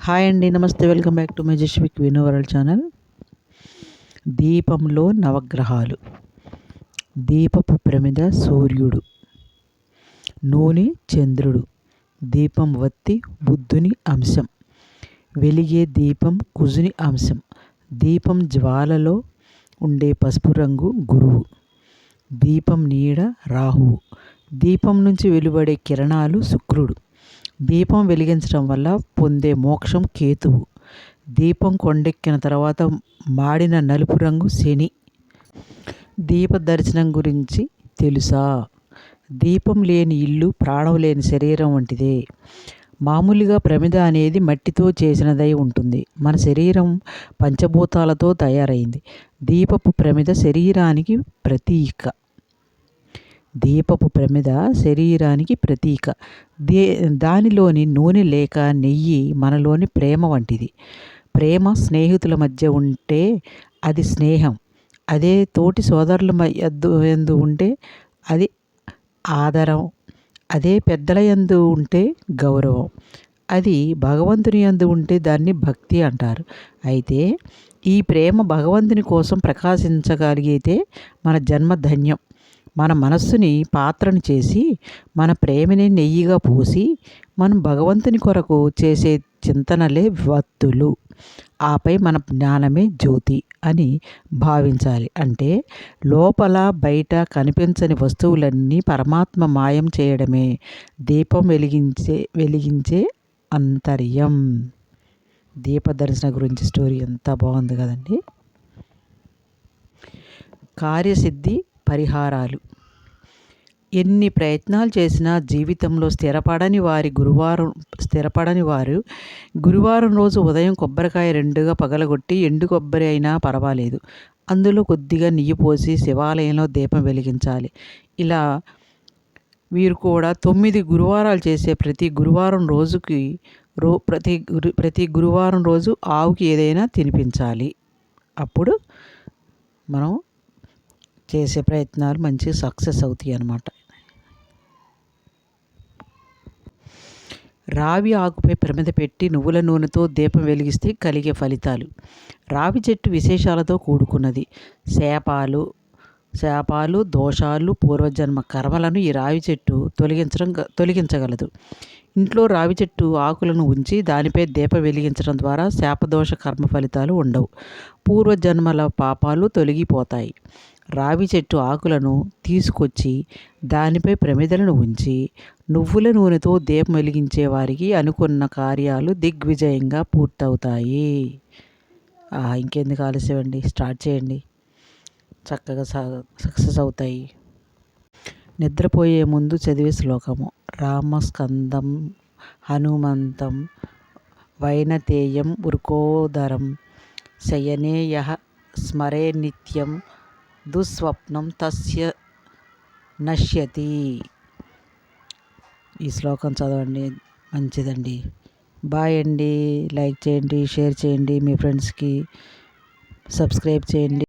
Hi అండి, నమస్తే, welcome back to Majestic Vino World channel. దీపంలో నవగ్రహాలు. దీపపు ప్రమిద సూర్యుడు, నూనె చంద్రుడు, దీపం వత్తి బుద్ధుని అంశం, వెలిగే దీపం కుజుని అంశం, దీపం జ్వాలలో ఉండే పసుపు రంగు గురువు, దీపం నీడ రాహువు, దీపం నుంచి వెలువడే కిరణాలు శుక్రుడు, దీపం వెలిగించడం వల్ల పొందే మోక్షం కేతువు, దీపం కొండెక్కిన తర్వాత మాడిన నలుపు రంగు శని. దీప దర్శనం గురించి తెలుసా? దీపం లేని ఇల్లు ప్రాణం లేని శరీరం వంటిదే. మామూలుగా ప్రమిద అనేది మట్టితో చేసినదై ఉంటుంది. మన శరీరం పంచభూతాలతో తయారైంది. దీపపు ప్రమిద శరీరానికి ప్రతీక. దీపపు ప్రమిద శరీరానికి ప్రతీక. దానిలోని నూనె లేక నెయ్యి మనలోని ప్రేమ వంటిది. ప్రేమ స్నేహితుల మధ్య ఉంటే అది స్నేహం. అదే తోటి సోదరుల యందు ఉంటే అది ఆదరం. అదే పెద్దల యందు ఉంటే గౌరవం. అది భగవంతుని యందు ఉంటే దాన్ని భక్తి అంటారు. అయితే ఈ ప్రేమ భగవంతుని కోసం ప్రకాశించగలిగితే మన జన్మ ధన్యం. మన మనస్సుని పాత్రను చేసి మన ప్రేమని నెయ్యిగా పోసి మనం భగవంతుని కొరకు చేసే చింతనలే వత్తులు. ఆపై మన జ్ఞానమే జ్యోతి అని భావించాలి. అంటే లోపల బయట కనిపించని వస్తువులన్నీ పరమాత్మ మాయం చేయడమే దీపం వెలిగించే అంతర్యం. దీప దర్శన గురించి స్టోరీ ఎంత బాగుంది కదండి. కార్యసిద్ధి పరిహారాలు. ఎన్ని ప్రయత్నాలు చేసినా జీవితంలో స్థిరపడని వారు గురువారం రోజు ఉదయం కొబ్బరికాయ రెండుగా పగలగొట్టి ఎండు కొబ్బరి అయినా పర్వాలేదు, అందులో కొద్దిగా నెయ్యి పోసి శివాలయంలో దీపం వెలిగించాలి. ఇలా వీరు కూడా 9 గురువారాలు చేసే ప్రతి గురువారం రోజు ఆవుకి ఏదైనా తినిపించాలి. అప్పుడు మనం చేసే ప్రయత్నాలు మంచిగా సక్సెస్ అవుతాయి అన్నమాట. రావి ఆకుపై ప్రమిద పెట్టి నువ్వుల నూనెతో దీపం వెలిగిస్తే కలిగే ఫలితాలు. రావి చెట్టు విశేషాలతో కూడుకున్నది. శాపాలు దోషాలు పూర్వజన్మ కర్మలను ఈ రావి చెట్టు తొలగించగలదు. ఇంట్లో రావి చెట్టు ఆకులను ఉంచి దానిపై దీపం వెలిగించడం ద్వారా శాపదోష కర్మ ఫలితాలు ఉండవు. పూర్వజన్మల పాపాలు తొలగిపోతాయి. రావి చెట్టు ఆకులను తీసుకొచ్చి దానిపై ప్రమిదలను ఉంచి నువ్వుల నూనెతో దీపం వెలిగించే వారికి అనుకున్న కార్యాలు దిగ్విజయంగా పూర్తవుతాయి. ఇంకెందుకు ఆలస్యం అండి, స్టార్ట్ చేయండి. చక్కగా సక్సెస్ అవుతాయి. నిద్రపోయే ముందు చదివే శ్లోకము. రామస్కందం హనుమంతం వైనతేయం ఉర్కోదరం శయనే యః స్మరే నిత్యం దుస్వప్నం తస్య నశ్యతి. ఈ శ్లోకం చదవండి, మంచిదండి. బాయ్ అండి. లైక్ చేయండి, షేర్ చేయండి, మీ ఫ్రెండ్స్కి సబ్స్క్రైబ్ చేయండి.